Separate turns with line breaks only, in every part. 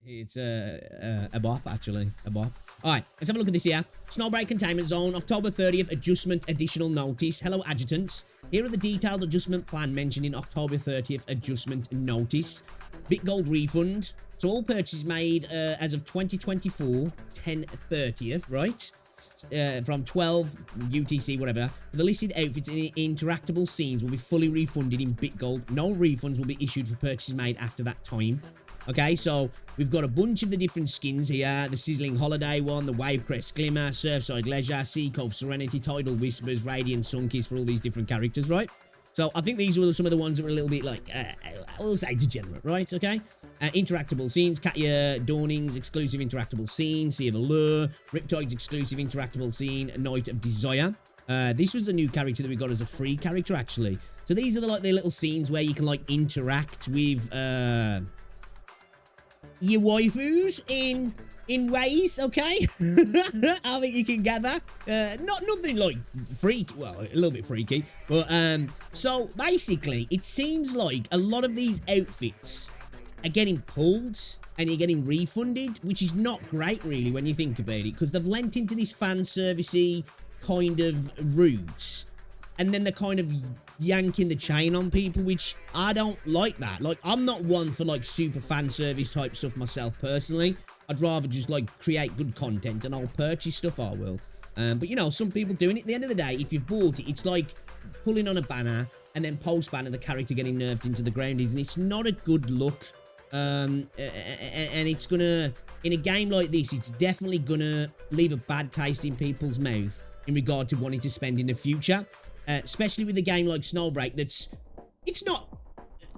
It's a bop, actually. A bop. All right, let's have a look at this here. Snowbreak Containment Zone, October 30th, adjustment additional notice. Hello, adjutants. Here are the detailed adjustment plan mentioned in October 30th adjustment notice. Bitgold refund. So all purchases made as of 2024, 10/30th, right? From 12 UTC, whatever. The listed outfits in interactable scenes will be fully refunded in Bitgold. No refunds will be issued for purchases made after that time. Okay, so we've got a bunch of the different skins here. The Sizzling Holiday one, the Wavecrest Glimmer, Surfside Leisure, Sea Cove Serenity, Tidal Whispers, Radiant Sunkies for all these different characters, right? So I think these were some of the ones that were a little bit like, I'll say degenerate, right? Okay. Interactable scenes, Katya Dawning's exclusive interactable scene, Sea of Allure, Riptide's exclusive interactable scene, Night of Desire. This was a new character that we got as a free character, actually. So these are the little scenes where you can like interact with your waifus in ways, okay? I think you can gather. Nothing like freak, well, a little bit freaky, but so basically it seems like a lot of these outfits are getting pulled and you're getting refunded, which is not great really when you think about it, because they've lent into this fan servicey kind of route and then they're kind of yanking the chain on people, which I don't like that. Like, I'm not one for like super fan service type stuff myself personally. I'd rather just like create good content and I'll purchase stuff, I will. But you know, some people doing it. At the end of the day, if you've bought it, it's like pulling on a banner and then post-banner the character getting nerfed into the ground, and it's not a good look. And it's gonna, in a game like this, it's definitely gonna leave a bad taste in people's mouth in regard to wanting to spend in the future. Especially with a game like Snowbreak it's not,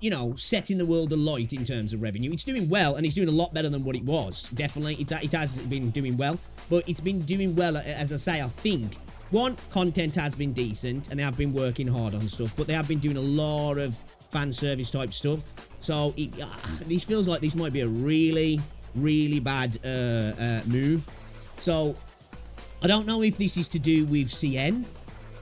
you know, setting the world alight in terms of revenue. It's doing well, and it's doing a lot better than what it was. Definitely, it has been doing well, but it's been doing well, as I say, I think. One, content has been decent, and they have been working hard on stuff, but they have been doing a lot of fan service type stuff. So, this feels like this might be a really, really bad move. So, I don't know if this is to do with CN,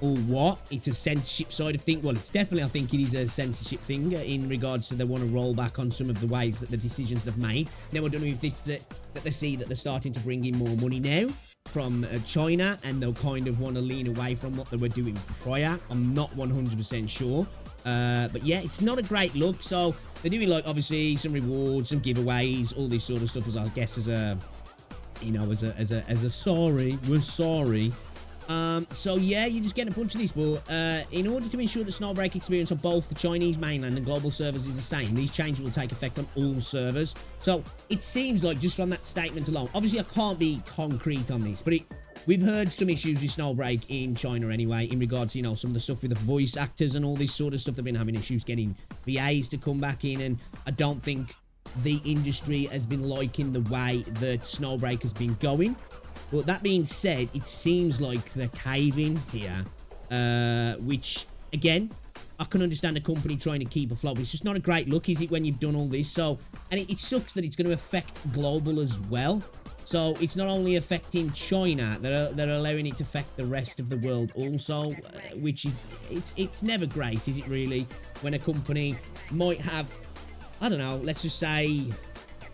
or what. It's a censorship side of things. Well, it's definitely, I think it is a censorship thing in regards to they want to roll back on some of the ways that the decisions they've made. Now, I don't know if this that they see that they're starting to bring in more money now from China, and they'll kind of want to lean away from what they were doing prior. I'm not 100% sure. But yeah, it's not a great look. So they're doing like obviously some rewards, some giveaways, all this sort of stuff, as I guess as a, you know, as a sorry, we're sorry. So yeah, you just get a bunch of these, but in order to ensure the Snowbreak experience on both the Chinese mainland and global servers is the same, these changes will take effect on all servers. So it seems like just from that statement alone, obviously I can't be concrete on this, but we've heard some issues with Snowbreak in China anyway, in regards to, you know, some of the stuff with the voice actors and all this sort of stuff. They've been having issues getting VAs to come back in, and I don't think the industry has been liking the way that Snowbreak has been going. But that being said, it seems like they're caving here, which, again, I can understand a company trying to keep afloat, but it's just not a great look, is it, when you've done all this? So, and it sucks that it's going to affect global as well. So, it's not only affecting China, they're allowing it to affect the rest of the world also, which is, it's never great, is it really, when a company might have, I don't know, let's just say,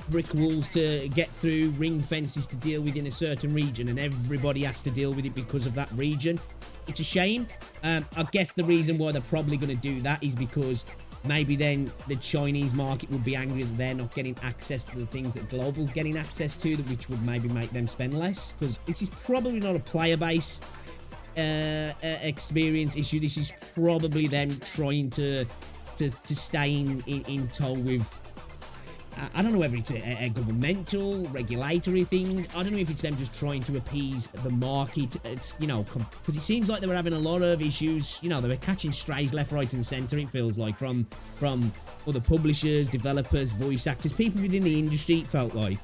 brick walls to get through, ring fences to deal with in a certain region, and everybody has to deal with it because of that region. It's a shame. I guess the reason why they're probably going to do that is because maybe then the Chinese market would be angry that they're not getting access to the things that Global's getting access to, which would maybe make them spend less, because this is probably not a player base experience issue. This is probably them trying to stay in tow with, I don't know whether it's a governmental, regulatory thing. I don't know if it's them just trying to appease the market. It's, you know, because it seems like they were having a lot of issues. You know, they were catching strays left, right, and centre, it feels like, from other publishers, developers, voice actors, people within the industry, it felt like.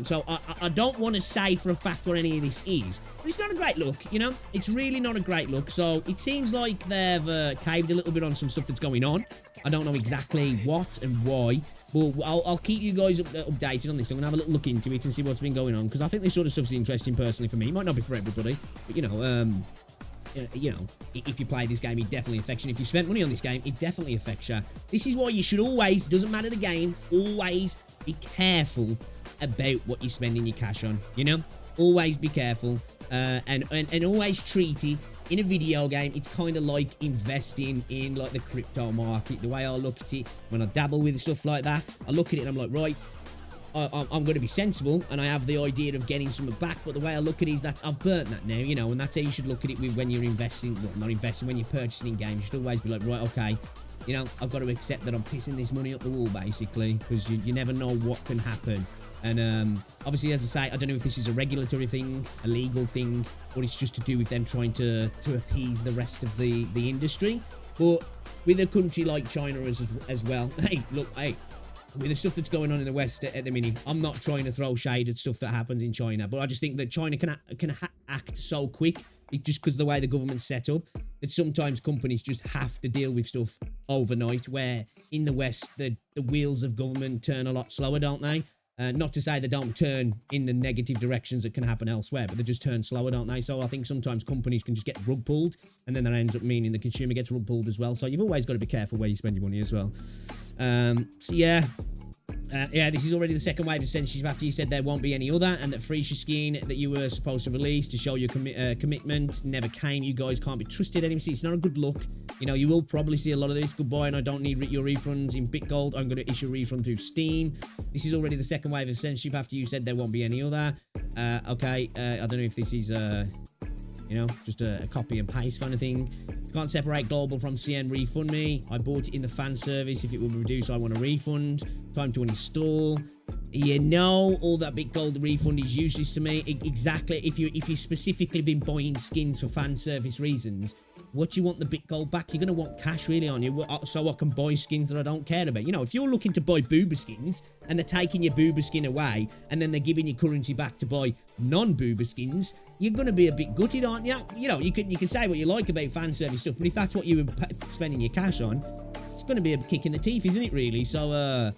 So I don't want to say for a fact what any of this is, but it's not a great look, you know? It's really not a great look. So it seems like they've caved a little bit on some stuff that's going on. I don't know exactly what and why, but I'll keep you guys updated on this. I'm going to have a little look into it and see what's been going on, because I think this sort of stuff's interesting personally for me. It might not be for everybody, but you know, if you play this game, it definitely affects you. If you spent money on this game, it definitely affects you. This is why you should always, doesn't matter the game, always be careful about what you're spending your cash on, you know? Always be careful, and always treat it in a video game. It's kind of like investing in like the crypto market. The way I look at it, when I dabble with stuff like that, I look at it and I'm like, right, I'm going to be sensible, and I have the idea of getting something back, but the way I look at it is that I've burnt that now, you know, and that's how you should look at it when you're investing, well, not investing, when you're purchasing in games. You should always be like, right, okay, you know, I've got to accept that I'm pissing this money up the wall, basically, because you never know what can happen. And obviously, as I say, I don't know if this is a regulatory thing, a legal thing, or it's just to do with them trying to appease the rest of the industry. But with a country like China as well, hey, look, hey, with the stuff that's going on in the West at the minute, I'm not trying to throw shade at stuff that happens in China, but I just think that China can act so quick, just because of the way the government's set up, that sometimes companies just have to deal with stuff overnight, where in the West, the wheels of government turn a lot slower, don't they? Not to say they don't turn in the negative directions that can happen elsewhere, but they just turn slower, don't they? So I think sometimes companies can just get rug pulled, and then that ends up meaning the consumer gets rug pulled as well. So you've always got to be careful where you spend your money as well. So yeah. Yeah, this is already the second wave of censorship after you said there won't be any other, and that Freesia scheme that you were supposed to release to show your commitment never came. You guys can't be trusted anymore. See, it's not a good look. You know, you will probably see a lot of this. Goodbye, and I don't need your refunds in BitGold. I'm going to issue a refund through Steam. This is already the second wave of censorship after you said there won't be any other. Okay, I don't know if this is you know, just a copy and paste kind of thing. Can't separate global from CN. Refund me. I bought it in the fan service. If it will reduce, I want a refund. Time to uninstall. You know, all that big gold refund is useless to me. Exactly. If you specifically been buying skins for fan service reasons, what you want the bit gold back? You're gonna want cash, really, aren't you? So I can buy skins that I don't care about. You know, if you're looking to buy booba skins and they're taking your booba skin away and then they're giving you currency back to buy non-booba skins, you're gonna be a bit gutted, aren't you? You know, you can say what you like about fan service stuff, but if that's what you were spending your cash on, it's gonna be a kick in the teeth, isn't it? Really? So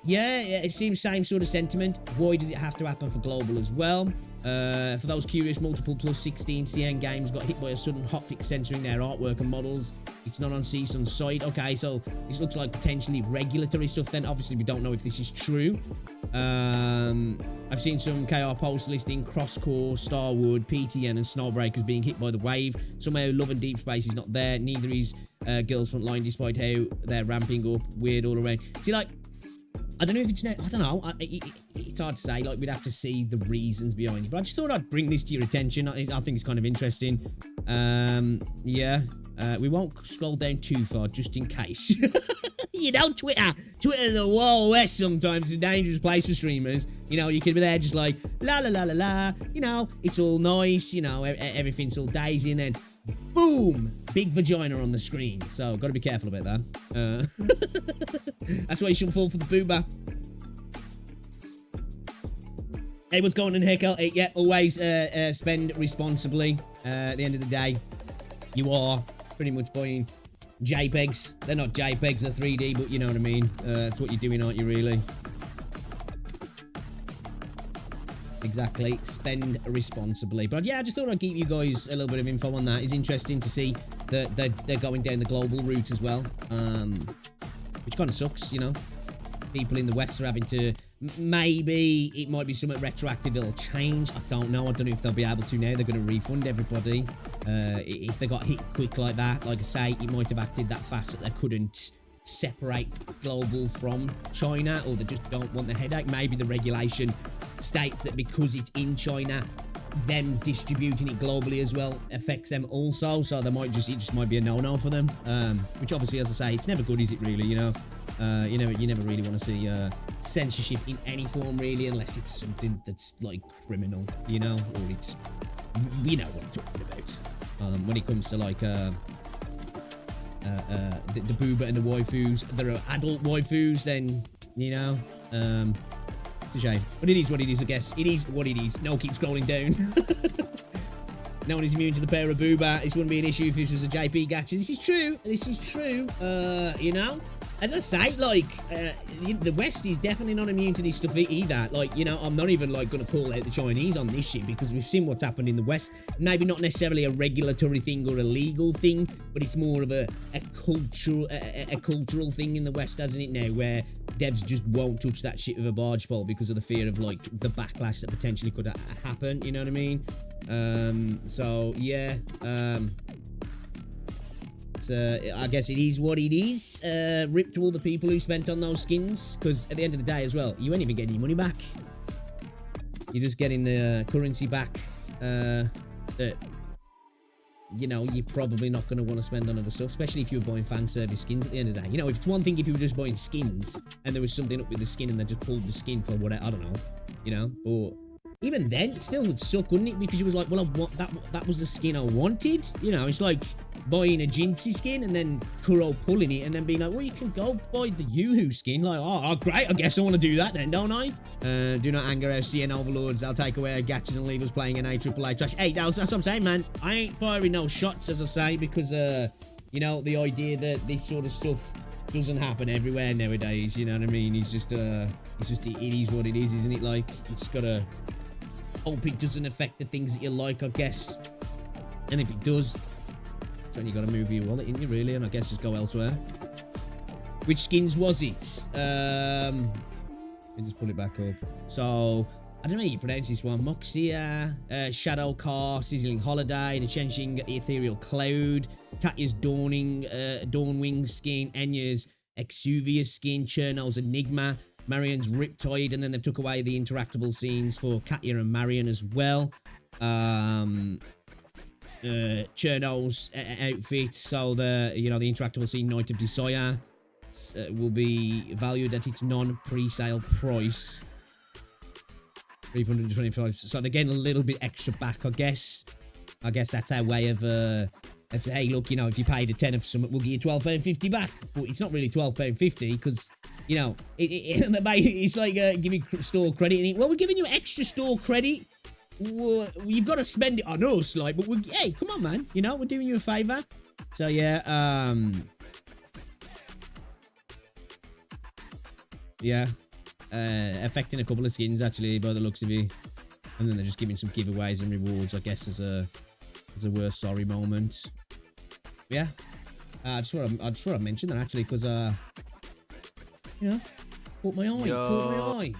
yeah, it seems same sort of sentiment. Why does it have to happen for global as well? For those curious, multiple plus 16 CN games got hit by a sudden hotfix censoring their artwork and models. It's not on CSUN's site. Okay, so this looks like potentially regulatory stuff then. Obviously, we don't know if this is true. I've seen some KR posts listing Crosscore, Starwood, PTN, and Snowbreak as being hit by the wave. Somehow, Love and Deep Space is not there. Neither is Girls Frontline, despite how they're ramping up. Weird all around. See, like, I don't know if it's, I don't know, it's hard to say, like, we'd have to see the reasons behind it, but I just thought I'd bring this to your attention. I think it's kind of interesting. Yeah, we won't scroll down too far, just in case. You know, Twitter's a Wild West sometimes, it's a dangerous place for streamers. You know, you can be there just like, la la la la la, you know, it's all nice, you know, everything's all daisy, and then boom, big vagina on the screen. So got to be careful about that. That's why you shouldn't fall for the booba. Hey, what's going on, Heckle? Hey, yeah, always spend responsibly. At the end of the day, you are pretty much buying JPEGs. They're not JPEGs, they're 3D, but you know what I mean. That's what you're doing, aren't you, really? Exactly. Spend responsibly. But yeah, I just thought I'd give you guys a little bit of info on that. It's interesting to see that they're going down the global route as well. Which kind of sucks, you know. People in the West are having to... Maybe it might be something retroactive that'll change. I don't know. I don't know if they'll be able to now. They're going to refund everybody. If they got hit quick like that, like I say, it might have acted that fast that they couldn't separate global from China, or they just don't want the headache. Maybe the regulation states that because it's in China, them distributing it globally as well affects them also, so they might just, it just might be a no-no for them, which obviously, as I say, it's never good, is it, really? You know, you never really want to see censorship in any form, really, unless it's something that's like criminal, you know, or it's, you know what I'm talking about. When it comes to like the booba and the waifus, there are adult waifus, then, you know, it's a shame. But it is what it is, I guess. It is what it is. No, keep scrolling down. No one is immune to the pair of booba. This wouldn't be an issue if this was a JP gacha. This is true. This is true. You know? as I say, like, the West is definitely not immune to this stuff either. Like, you know, I'm not even, like, going to call out the Chinese on this shit because we've seen what's happened in the West. Maybe not necessarily a regulatory thing or a legal thing, but it's more of a cultural thing in the West, hasn't it, now, where devs just won't touch that shit with a barge pole because of the fear of, like, the backlash that potentially could happen, you know what I mean? So, yeah, I guess it is what it is. Rip to all the people who spent on those skins, because at the end of the day as well, you ain't even getting your money back. You're just getting the currency back that, you know, you're probably not going to want to spend on other stuff, especially if you were buying fan service skins at the end of the day. You know, if it's one thing if you were just buying skins and there was something up with the skin and they just pulled the skin for whatever, I don't know, you know, but even then, it still would suck, wouldn't it? Because you was like, well, I want that was the skin I wanted. You know, it's like buying a Jinsey skin and then Kuro pulling it and then being like, well, you can go buy the Yoo-Hoo skin. Like, oh, great, I guess I want to do that then, don't I? Do not anger our CN overlords. I'll take away our gachas and leave us playing an AAA trash. Hey, that's what I'm saying, man. I ain't firing no shots, as I say, because, you know, the idea that this sort of stuff doesn't happen everywhere nowadays, you know what I mean? It's just, it is what it is, isn't it? Like, you just gotta hope it doesn't affect the things that you like, I guess. And if it does, that's when you gotta move your wallet, ain't you, really? And I guess just go elsewhere. Which skins was it? Let me just pull it back up. So, I don't know how you pronounce this one. Moxia, Shadow Car, Sizzling Holiday, the Chenxing Ethereal Cloud, Katya's Dawnwing skin, Enya's Exuvius skin, Cherno's Enigma, Marion's Riptide, and then they've took away the interactable scenes for Katya and Marion as well. Cherno's outfit, so the interactable scene Night of Desire will be valued at its non-pre-sale price. 325. So they're getting a little bit extra back, I guess. I guess that's our way of hey, look, you know, if you paid a tenner for something, we'll give you £12.50 back. But it's not really £12.50 because, you know, it's like giving store credit. Well, we're giving you extra store credit. Well, you've got to spend it on us, like, but hey, come on, man. You know, we're doing you a favour. So, yeah, yeah. Affecting a couple of skins, actually, by the looks of it. And then they're just giving some giveaways and rewards, I guess, as a worst sorry moment. Yeah. I just want to mention that, actually, because, you know, caught my eye.